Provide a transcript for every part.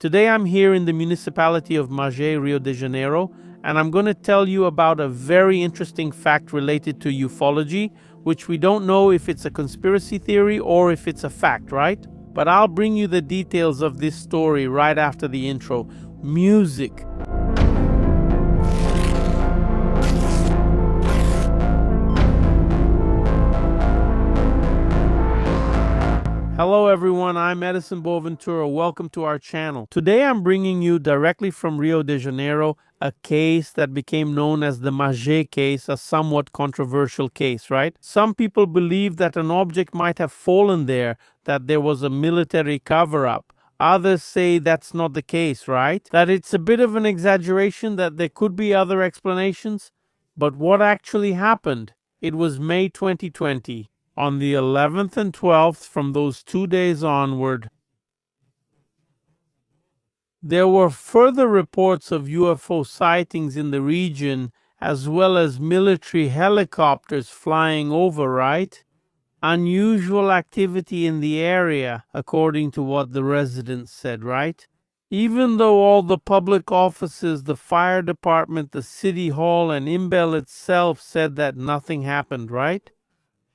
Today I'm here in the municipality of Magé, Rio de Janeiro, and I'm going to tell you about a very interesting fact related to ufology, which we don't know if it's a conspiracy theory or if it's a fact, right? But I'll bring you the details of this story right after the intro. Music. Hello everyone, I'm Edison Boaventura. Welcome to our channel. Today I'm bringing you directly from Rio de Janeiro a case that became known as the Magé case, a somewhat controversial case, right? Some people believe that an object might have fallen there, that there was a military cover-up. Others say that's not the case, right? That it's a bit of an exaggeration, that there could be other explanations. But what actually happened? It was May 2020. On the 11th and 12th, from those 2 days onward, there were further reports of UFO sightings in the region, as well as military helicopters flying over, right? Unusual activity in the area, according to what the residents said, right? Even though all the public offices, the fire department, the city hall, and Imbel itself said that nothing happened, right?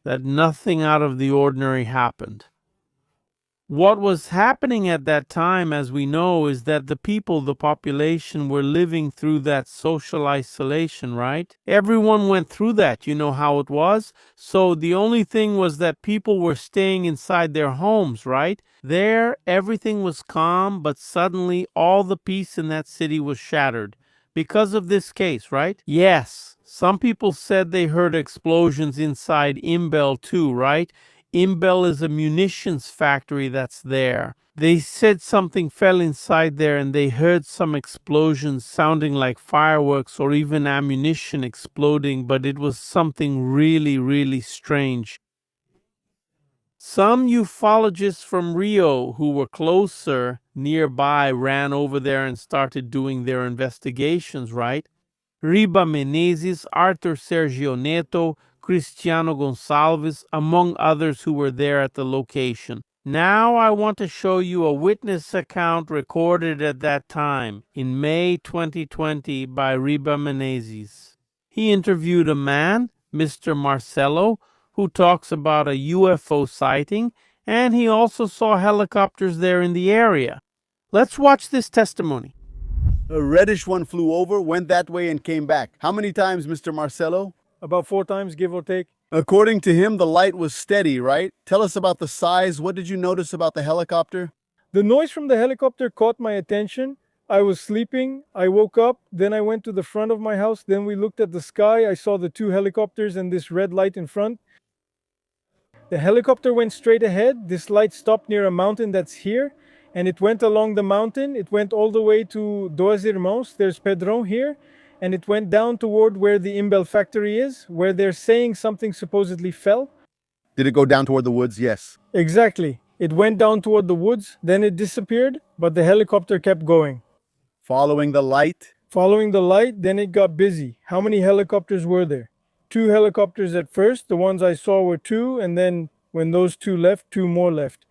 That nothing out of the ordinary happened. What was happening at that time, as we know, is that the people, the population, were living through that social isolation, right? Everyone went through that, you know how it was? So the only thing was that people were staying inside their homes, right? There, everything was calm, but suddenly all the peace in that city was shattered. Because of this case, right? Yes, some people said they heard explosions inside Imbel too, right? Imbel is a munitions factory that's there. They said something fell inside there and they heard some explosions sounding like fireworks or even ammunition exploding, but it was something really, really strange. Some ufologists from Rio who were closer nearby ran over there and started doing their investigations, right? Riba Menezes, Arthur Sergio Neto, Cristiano Gonçalves, among others who were there at the location. Now I want to show you a witness account recorded at that time, in May 2020, by Riba Menezes. He interviewed a man, Mr. Marcelo, who talks about a UFO sighting, and he also saw helicopters there in the area. Let's watch this testimony. A reddish one flew over, went that way, and came back. How many times, Mr. Marcelo? About 4 times, give or take. According to him, the light was steady, right? Tell us about the size. What did you notice about the helicopter? The noise from the helicopter caught my attention. I was sleeping. I woke up. Then I went to the front of my house. Then we looked at the sky. I saw the 2 helicopters and this red light in front. The helicopter went straight ahead. This light stopped near a mountain that's here. And it went along the mountain. It went all the way to Dois Irmãos. There's Pedrão here. And it went down toward where the Imbel factory is, where they're saying something supposedly fell. Did it go down toward the woods? Yes. Exactly. It went down toward the woods, then it disappeared, but the helicopter kept going. Following the light? Following the light, then it got busy. How many helicopters were there? 2 helicopters at first. The ones I saw were 2, and then when those 2 left, 2 more left.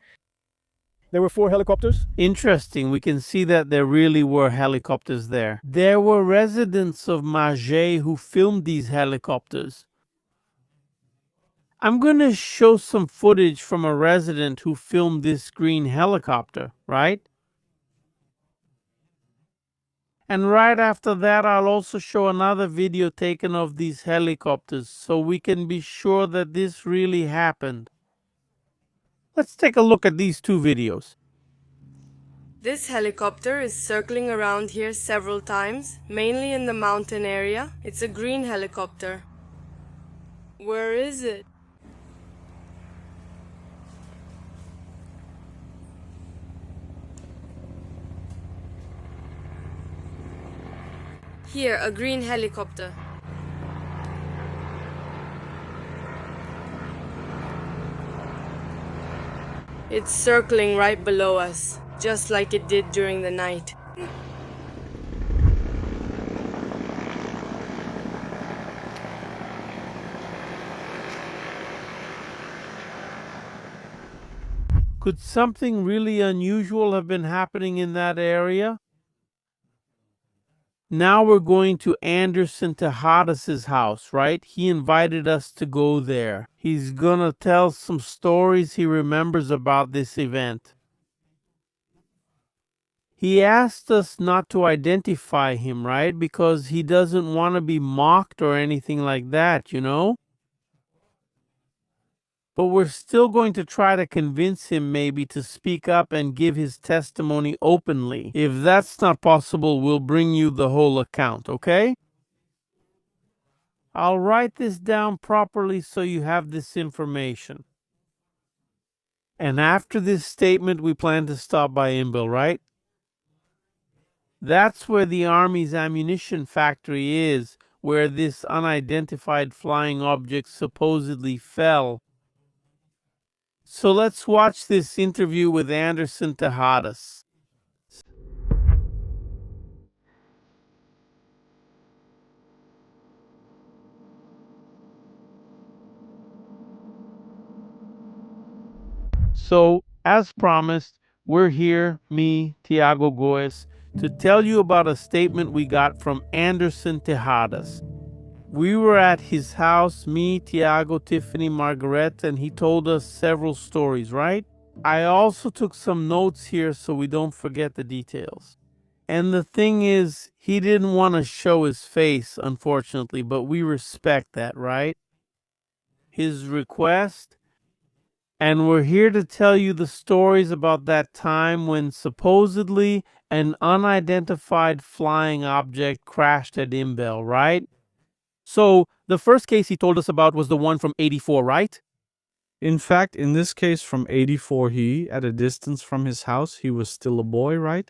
There were 4 helicopters. Interesting. We can see that there really were helicopters there. There were residents of Magé who filmed these helicopters. I'm going to show some footage from a resident who filmed this green helicopter, right? And right after that, I'll also show another video taken of these helicopters so we can be sure that this really happened. Let's take a look at these 2 videos. This helicopter is circling around here several times, mainly in the mountain area. It's a green helicopter. Where is it? Here, a green helicopter. It's circling right below us, just like it did during the night. Could something really unusual have been happening in that area? Now we're going to Anderson Tejadas's house, right? He invited us to go there. He's gonna tell some stories he remembers about this event. He asked us not to identify him, right? Because he doesn't want to be mocked or anything like that, you know? But we're still going to try to convince him maybe to speak up and give his testimony openly. If that's not possible, we'll bring you the whole account, okay? I'll write this down properly so you have this information. And after this statement, we plan to stop by Imbil, right? That's where the Army's ammunition factory is, where this unidentified flying object supposedly fell. So let's watch this interview with Anderson Tejadas. So, as promised, we're here, me, Tiago Goes, to tell you about a statement we got from Anderson Tejadas. We were at his house, me, Tiago, Tiffany, Margaret, and he told us several stories, right? I also took some notes here so we don't forget the details. And the thing is, he didn't want to show his face, unfortunately, but we respect that, right? His request. And we're here to tell you the stories about that time when supposedly an unidentified flying object crashed at Imbel, right? So the first case he told us about was the one from 84, right? In fact, in this case from 84, at a distance from his house, he was still a boy, right?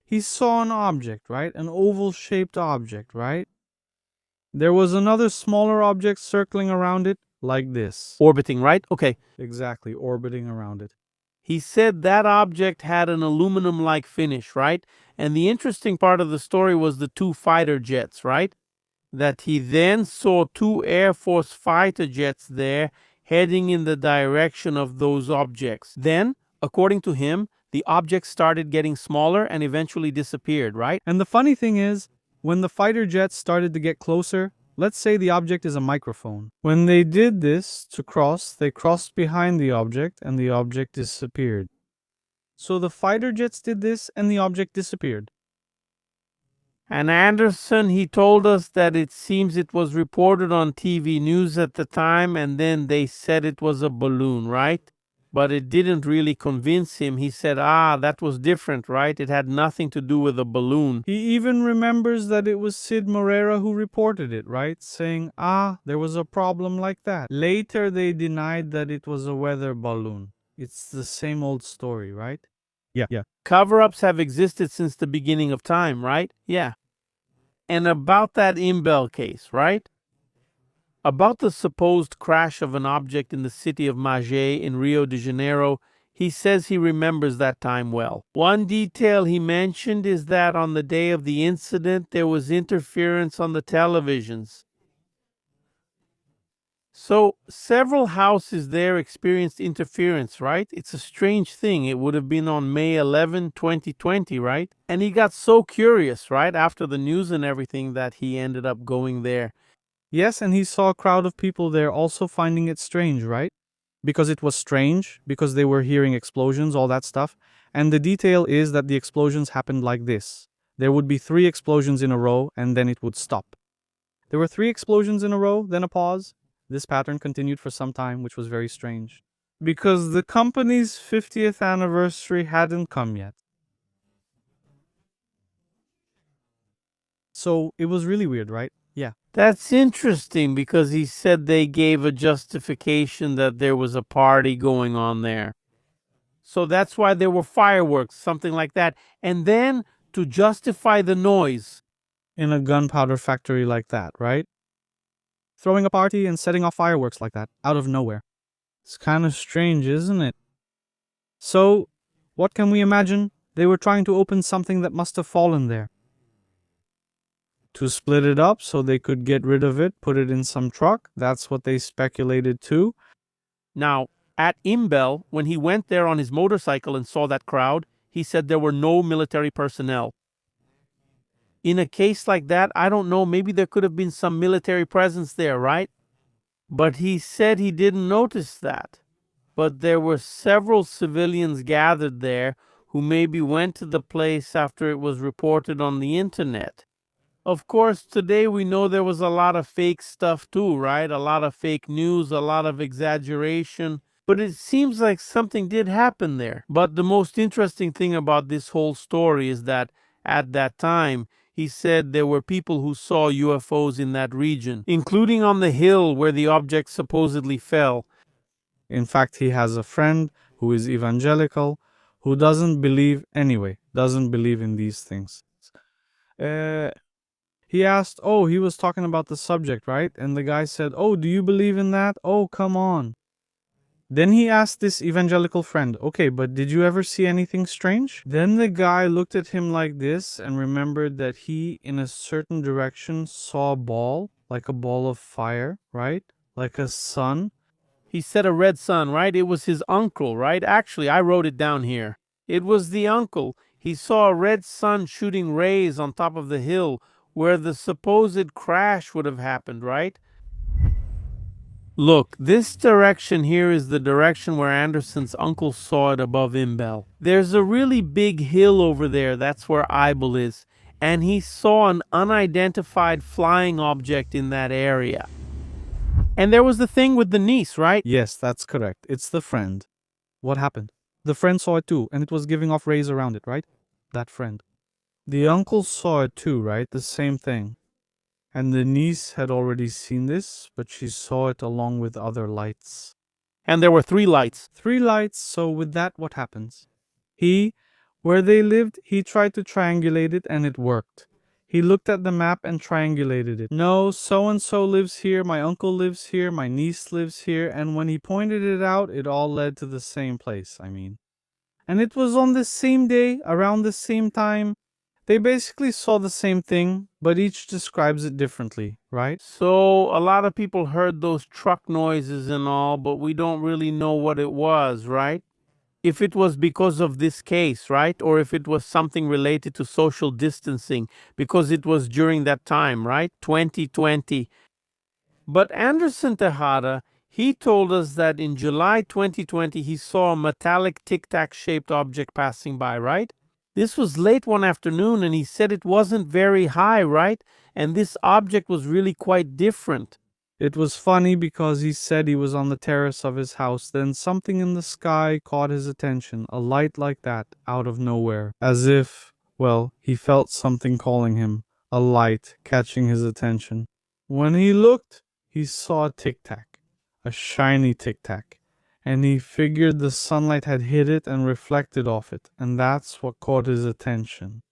He saw an object, right? An oval-shaped object, right? There was another smaller object circling around it, like this. Orbiting, right? Okay. Exactly, orbiting around it. He said that object had an aluminum-like finish, right? And the interesting part of the story was the two fighter jets, right? That he then saw two Air Force fighter jets there heading in the direction of those objects. Then, according to him, the objects started getting smaller and eventually disappeared, right? And the funny thing is, when the fighter jets started to get closer, let's say the object is a microphone. When they did this to cross, they crossed behind the object and the object disappeared. So the fighter jets did this and the object disappeared. And Anderson, he told us that it seems it was reported on TV news at the time, and then they said it was a balloon, right? But it didn't really convince him. He said, that was different, right? It had nothing to do with a balloon. He even remembers that it was Sid Moreira who reported it, right? Saying, there was a problem like that. Later, they denied that it was a weather balloon. It's the same old story, right? Yeah. Cover-ups have existed since the beginning of time, right? Yeah. And about that Imbel case, right? About the supposed crash of an object in the city of Magé in Rio de Janeiro, he says he remembers that time well. One detail he mentioned is that on the day of the incident, there was interference on the televisions. So several houses there experienced interference, right? It's a strange thing. It would have been on May 11, 2020, right? And he got so curious, right, after the news and everything that he ended up going there. Yes, and he saw a crowd of people there also finding it strange, right? Because it was strange, because they were hearing explosions, all that stuff. And the detail is that the explosions happened like this. There would be 3 explosions in a row, and then it would stop. There were 3 explosions in a row, then a pause. This pattern continued for some time, which was very strange. Because the company's 50th anniversary hadn't come yet. So it was really weird, right? Yeah. That's interesting because he said they gave a justification that there was a party going on there. So that's why there were fireworks, something like that. And then to justify the noise. In a gunpowder factory like that, right? Throwing a party and setting off fireworks like that, out of nowhere. It's kind of strange, isn't it? So, what can we imagine? They were trying to open something that must have fallen there. To split it up so they could get rid of it, put it in some truck. That's what they speculated too. Now, At Imbel, when he went there on his motorcycle and saw that crowd, he said there were no military personnel. In a case like that, I don't know, maybe there could have been some military presence there, right? But he said he didn't notice that. But there were several civilians gathered there who maybe went to the place after it was reported on the internet. Of course, today we know there was a lot of fake stuff too, right? A lot of fake news, a lot of exaggeration. But it seems like something did happen there. But the most interesting thing about this whole story is that at that time, he said there were people who saw UFOs in that region, including on the hill where the object supposedly fell. In fact, he has a friend who is evangelical, who doesn't believe in these things. He asked, he was talking about the subject, right? And the guy said, do you believe in that? Oh, come on. Then he asked this evangelical friend, okay, but did you ever see anything strange? Then the guy looked at him like this and remembered that he, in a certain direction, saw a ball, like a ball of fire, right? Like a sun. He said a red sun, right? It was his uncle, right? Actually, I wrote it down here. It was the uncle. He saw a red sun shooting rays on top of the hill where the supposed crash would have happened, right? Look, this direction here is the direction where Anderson's uncle saw it above Imbel. There's a really big hill over there, that's where Eibel is, and he saw an unidentified flying object in that area. And there was the thing with the niece, right? Yes, that's correct. It's the friend. What happened? The friend saw it too, and it was giving off rays around it, right? That friend. The uncle saw it too, right? The same thing. And the niece had already seen this, but she saw it along with other lights. And there were 3 lights. 3 lights, so with that, what happens? Where they lived, he tried to triangulate it and it worked. He looked at the map and triangulated it. No, so-and-so lives here, my uncle lives here, my niece lives here, and when he pointed it out, it all led to the same place, And it was on the same day, around the same time. They basically saw the same thing, but each describes it differently, right? So a lot of people heard those truck noises and all, but we don't really know what it was, right? If it was because of this case, right? Or if it was something related to social distancing, because it was during that time, right? 2020. But Anderson Tejada, he told us that in July 2020, he saw a metallic tic-tac shaped object passing by, right? This was late one afternoon, and he said it wasn't very high, right? And this object was really quite different. It was funny because he said he was on the terrace of his house, then something in the sky caught his attention, a light like that, out of nowhere. As if, he felt something calling him, a light catching his attention. When he looked, he saw a tic-tac, a shiny tic-tac. And he figured the sunlight had hit it and reflected off it, and that's what caught his attention.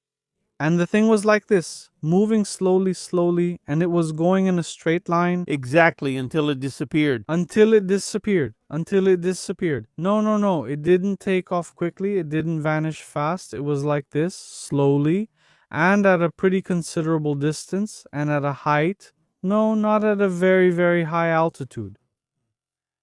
And the thing was like this, moving slowly, and it was going in a straight line. Exactly, until it disappeared. Until it disappeared. No, it didn't take off quickly, it didn't vanish fast, it was like this, slowly, and at a pretty considerable distance, and at a height. No, not at a very, very high altitude.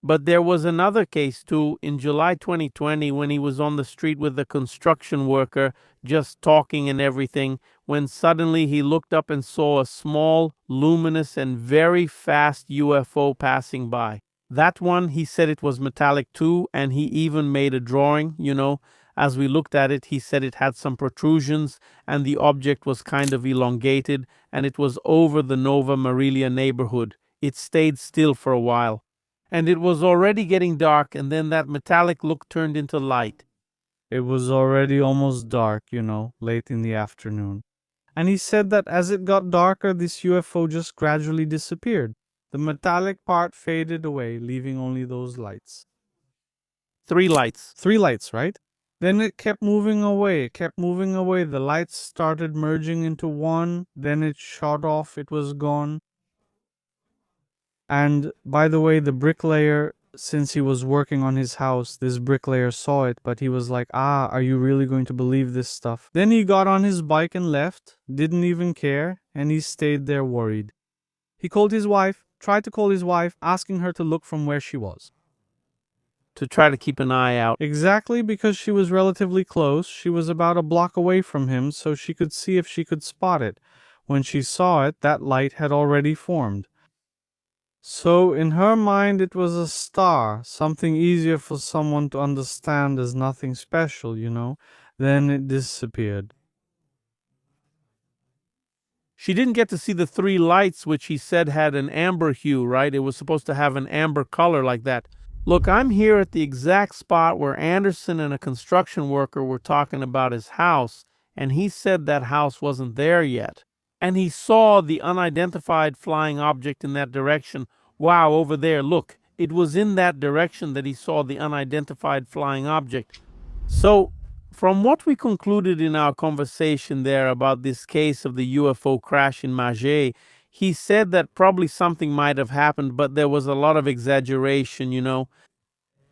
But there was another case too in July 2020 when he was on the street with a construction worker just talking and everything, when suddenly he looked up and saw a small, luminous and very fast UFO passing by. That one, he said it was metallic too, and he even made a drawing, As we looked at it, he said it had some protrusions and the object was kind of elongated and it was over the Nova Marilia neighborhood. It stayed still for a while. And it was already getting dark, and then that metallic look turned into light. It was already almost dark, late in the afternoon. And he said that as it got darker, this UFO just gradually disappeared. The metallic part faded away, leaving only those lights. 3 lights. 3 lights, right? Then it kept moving away, The lights started merging into one, then it shot off, it was gone. And by the way, the bricklayer, since he was working on his house, this bricklayer saw it, but he was like, are you really going to believe this stuff? Then he got on his bike and left, didn't even care, and he stayed there worried. He called his wife, tried to call his wife, asking her to look from where she was. to try to keep an eye out. Exactly, because she was relatively close. She was about a block away from him, so she could see if she could spot it. When she saw it, that light had already formed. So in her mind it was a star, something easier for someone to understand as nothing special, you know. Then it disappeared. She didn't get to see the three lights, which he said had an amber hue, right? It was supposed to have an amber color like that. Look, I'm here at the exact spot where Anderson and a construction worker were talking about his house, and he said that house wasn't there yet. And he saw the unidentified flying object in that direction. Wow, over there, look. It was in that direction that he saw the unidentified flying object. So, from what we concluded in our conversation there about this case of the UFO crash in Magé, he said that probably something might have happened, but there was a lot of exaggeration, you know.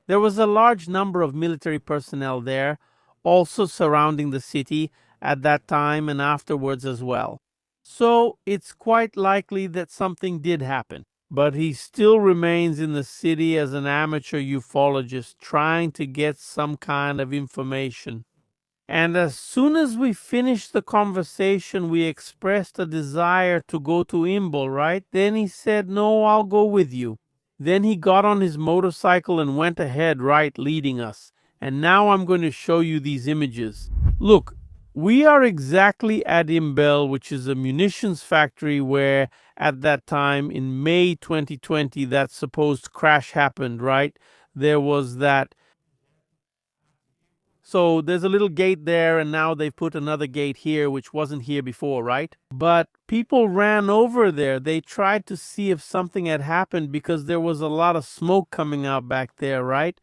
There was a large number of military personnel there, also surrounding the city at that time and afterwards as well. So it's quite likely that something did happen. But he still remains in the city as an amateur ufologist trying to get some kind of information. And as soon as we finished the conversation, we expressed a desire to go to Imbol, right? Then he said, "No, I'll go with you." Then he got on his motorcycle and went ahead, right, leading us. And now I'm going to show you these images. Look, we are exactly at Imbel, which is a munitions factory where at that time in May 2020, that supposed crash happened, right? There was that. So there's a little gate there, and now they've put another gate here, which wasn't here before, right? But people ran over there. They tried to see if something had happened because there was a lot of smoke coming out back there, right?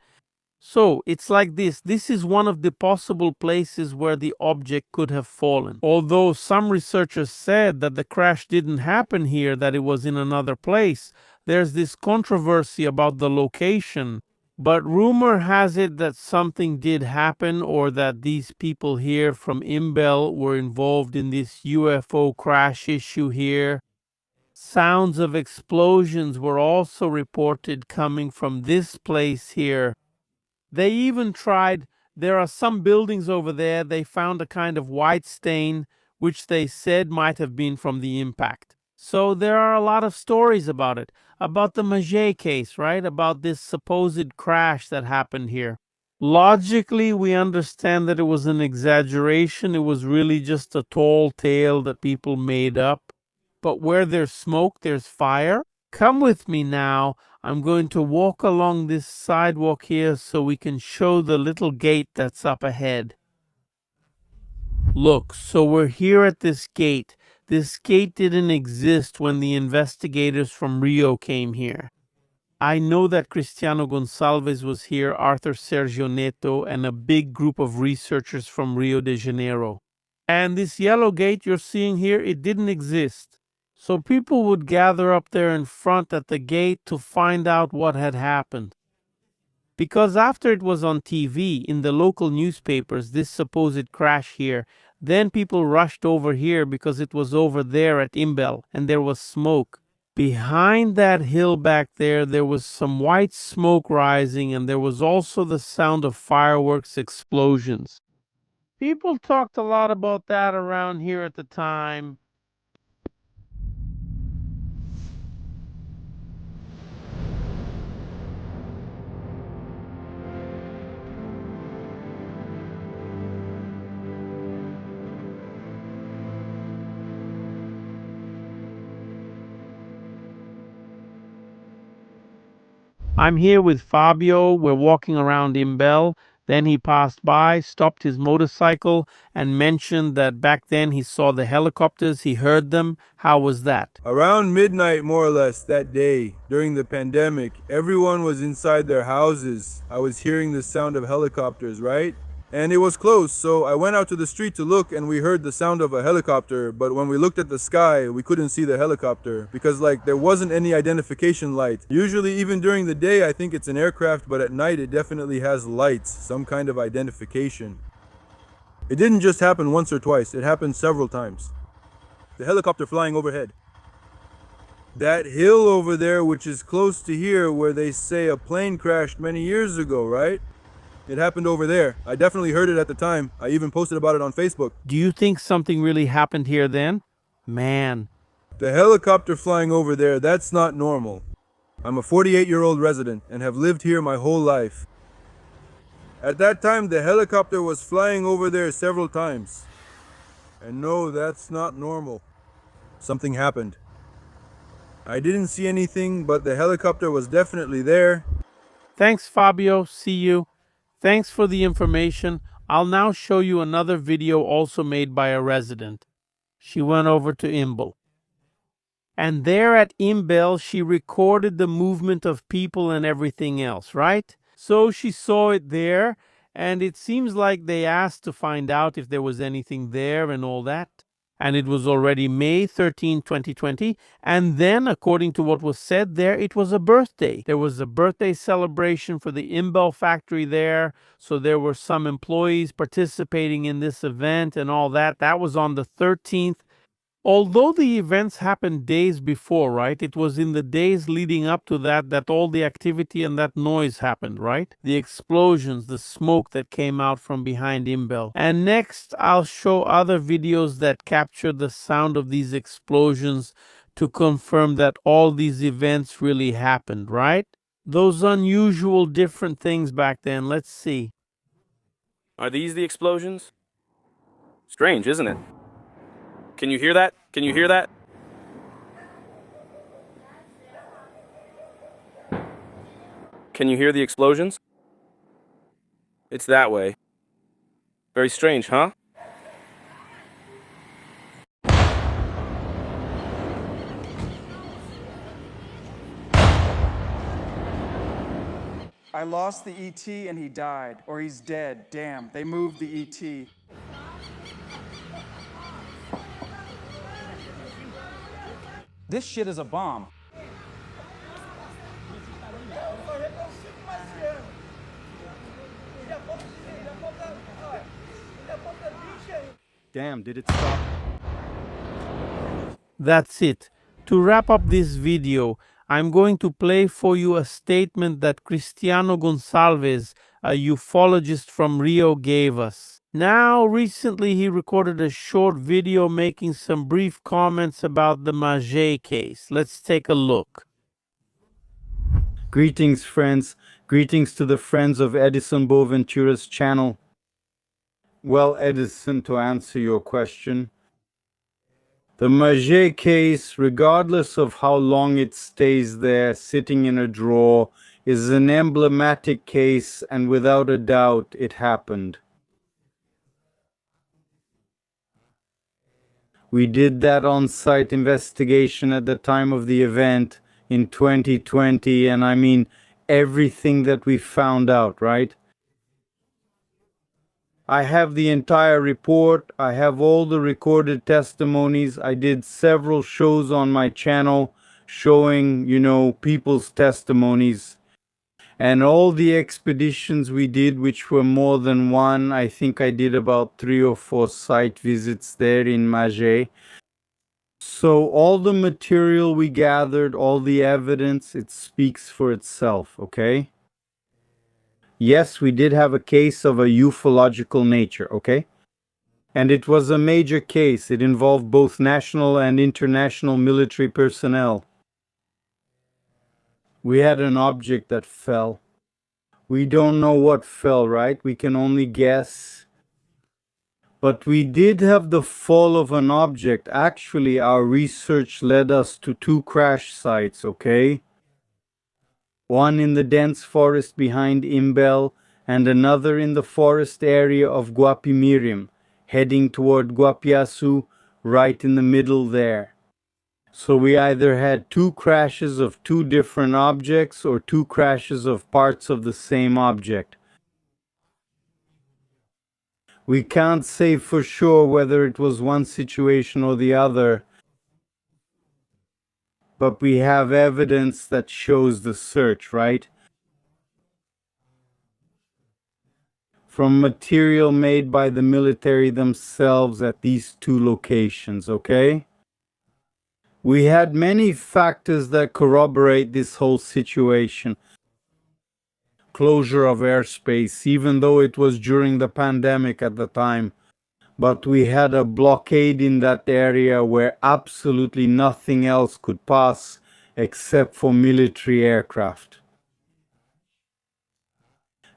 So it's like this. This is one of the possible places where the object could have fallen. Although some researchers said that the crash didn't happen here, that it was in another place, there's this controversy about the location. But rumor has it that something did happen, or that these people here from Imbel were involved in this UFO crash issue here. Sounds of explosions were also reported coming from this place here. They even tried, there are some buildings over there, they found a kind of white stain, which they said might have been from the impact. So there are a lot of stories about it, about the Magé case, right? About this supposed crash that happened here. Logically, we understand that it was an exaggeration. It was really just a tall tale that people made up. But where there's smoke, there's fire. Come with me now. I'm going to walk along this sidewalk here so we can show the little gate that's up ahead. Look, so we're here at this gate. This gate didn't exist when the investigators from Rio came here. I know that Cristiano Gonçalves was here, Arthur Sergio Neto, and a big group of researchers from Rio de Janeiro. And this yellow gate you're seeing here, it didn't exist. So people would gather up there in front at the gate to find out what had happened. Because after it was on TV, in the local newspapers, this supposed crash here, then people rushed over here because it was over there at Imbel and there was smoke. Behind that hill back there, there was some white smoke rising, and there was also the sound of fireworks explosions. People talked a lot about that around here at the time. I'm here with Fabio. We're walking around Imbel. Then he passed by, stopped his motorcycle, and mentioned that back then he saw the helicopters, he heard them. How was that? Around midnight, more or less, that day, during the pandemic, everyone was inside their houses. I was hearing the sound of helicopters, right? And it was close, so I went out to the street to look, and we heard the sound of a helicopter, but when we looked at the sky, we couldn't see the helicopter, because there wasn't any identification light. Usually, even during the day, I think it's an aircraft, but at night it definitely has lights, some kind of identification. It didn't just happen once or twice, it happened several times. The helicopter flying overhead. That hill over there, which is close to here, where they say a plane crashed many years ago, right? It happened over there. I definitely heard it at the time. I even posted about it on Facebook. Do you think something really happened here then? Man, The helicopter flying over there, that's not normal. I'm a 48-year-old resident and have lived here my whole life. At that time, the helicopter was flying over there several times. And no, that's not normal. Something happened. I didn't see anything, but the helicopter was definitely there. thanks Fabio, see you. Thanks for the information. I'll now show you another video also made by a resident. She went over to Imbel. And there at Imbel, she recorded the movement of people and everything else, right? So she saw it there, and it seems like they asked to find out if there was anything there and all that. And it was already May 13, 2020. And then, according to what was said there, it was a birthday. There was a birthday celebration for the Imbel factory there. So there were some employees participating in this event and all that. That was on the 13th. Although the events happened days before, right? It was in the days leading up to that that all the activity and that noise happened, right? The explosions, the smoke that came out from behind Imbel. And next, I'll show other videos that capture the sound of these explosions to confirm that all these events really happened, right? Those unusual different things back then. Let's see. Are these the explosions? Strange, isn't it? Can you hear that? Can you hear that? Can you hear the explosions? It's that way. Very strange, huh? I lost the ET and he died, or he's dead. Damn, they moved the ET. This shit is a bomb. Damn, did it stop? That's it. To wrap up this video, I'm going to play for you a statement that Cristiano Gonçalves, a ufologist from Rio, gave us. Now, recently he recorded a short video making some brief comments about the Magé case. Let's take a look. Greetings, friends. Greetings to the friends of Edison Boventura's channel. Well, Edison, to answer your question, the Magé case, regardless of how long it stays there sitting in a drawer, is an emblematic case, and without a doubt it happened. We did that on-site investigation at the time of the event in 2020, and I mean everything that we found out, right? I have the entire report. I have all the recorded testimonies. I did several shows on my channel showing, people's testimonies. And all the expeditions we did, which were more than one, I think I did about 3 or 4 site visits there in Magé. So all the material we gathered, all the evidence, it speaks for itself, okay? Yes, we did have a case of a ufological nature, okay? And it was a major case. It involved both national and international military personnel. We had an object that fell. We don't know what fell, right? We can only guess. But we did have the fall of an object. Actually, our research led us to 2 crash sites, okay? One in the dense forest behind Imbel, and another in the forest area of Guapimirim, heading toward Guapiaçu, right in the middle there. So we either had 2 crashes of 2 different objects or 2 crashes of parts of the same object. We can't say for sure whether it was one situation or the other, but we have evidence that shows the search, right? From material made by the military themselves at these 2 locations, okay? We had many factors that corroborate this whole situation. Closure of airspace, even though it was during the pandemic at the time. But we had a blockade in that area where absolutely nothing else could pass except for military aircraft.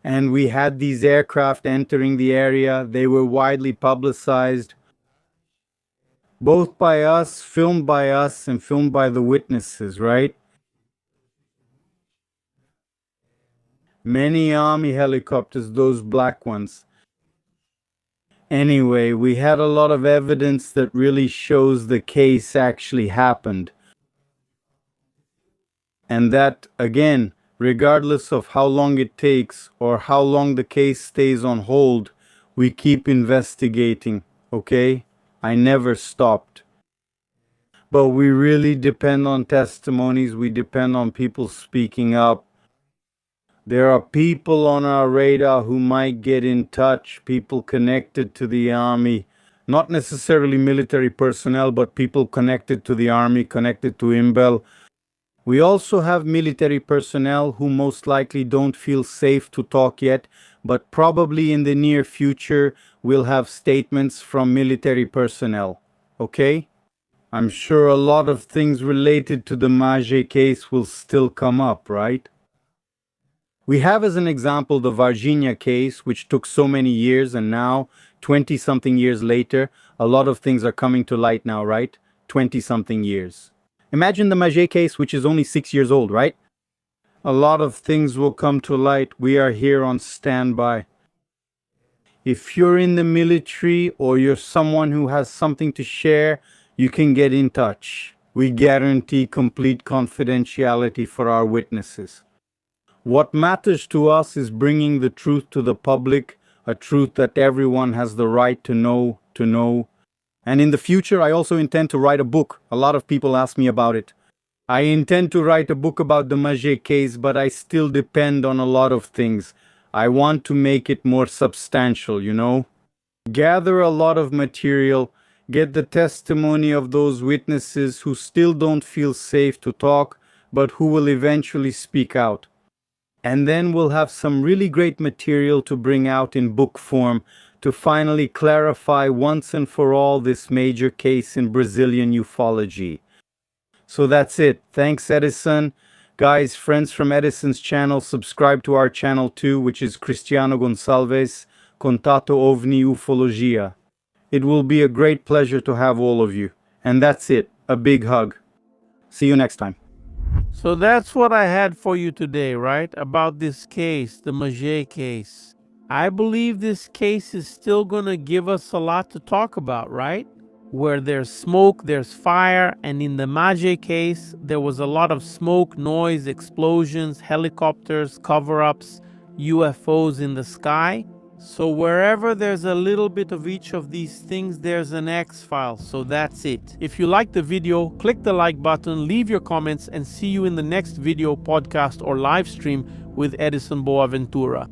And we had these aircraft entering the area. They were widely publicized, both by us, filmed by us, and filmed by the witnesses, right? Many Army helicopters, those black ones. Anyway, we had a lot of evidence that really shows the case actually happened. And that, again, regardless of how long it takes or how long the case stays on hold, we keep investigating, okay? I never stopped. But we really depend on testimonies. We depend on people speaking up. There are people on our radar who might get in touch, people connected to the Army, not necessarily military personnel, but people connected to the Army, connected to Imbel. We also have military personnel who most likely don't feel safe to talk yet, but probably in the near future we'll have statements from military personnel, okay? I'm sure a lot of things related to the Magé case will still come up, right? We have as an example the Virginia case, which took so many years, and now, 20-something years later, a lot of things are coming to light now, right? 20-something years. Imagine the Magé case, which is only 6 years old, right? A lot of things will come to light. We are here on standby. If you're in the military or you're someone who has something to share, you can get in touch. We guarantee complete confidentiality for our witnesses. What matters to us is bringing the truth to the public, a truth that everyone has the right to know. And in the future, I also intend to write a book. A lot of people ask me about it. I intend to write a book about the Magé case, but I still depend on a lot of things. I want to make it more substantial, you know? Gather a lot of material, get the testimony of those witnesses who still don't feel safe to talk, but who will eventually speak out. And then we'll have some really great material to bring out in book form to finally clarify once and for all this major case in Brazilian ufology. So that's it. Thanks, Edison. Guys, friends from Edison's channel, subscribe to our channel too, which is Cristiano Gonçalves, Contato OVNI Ufologia. It will be a great pleasure to have all of you. And that's it. A big hug. See you next time. So that's what I had for you today, right? About this case, the Magé case. I believe this case is still going to give us a lot to talk about, right? Where there's smoke, there's fire, and in the Magé case, there was a lot of smoke, noise, explosions, helicopters, cover-ups, UFOs in the sky. So wherever there's a little bit of each of these things, there's an X-file. So that's it. If you liked the video, click the like button, leave your comments, and see you in the next video, podcast, or live stream with Edison Boaventura.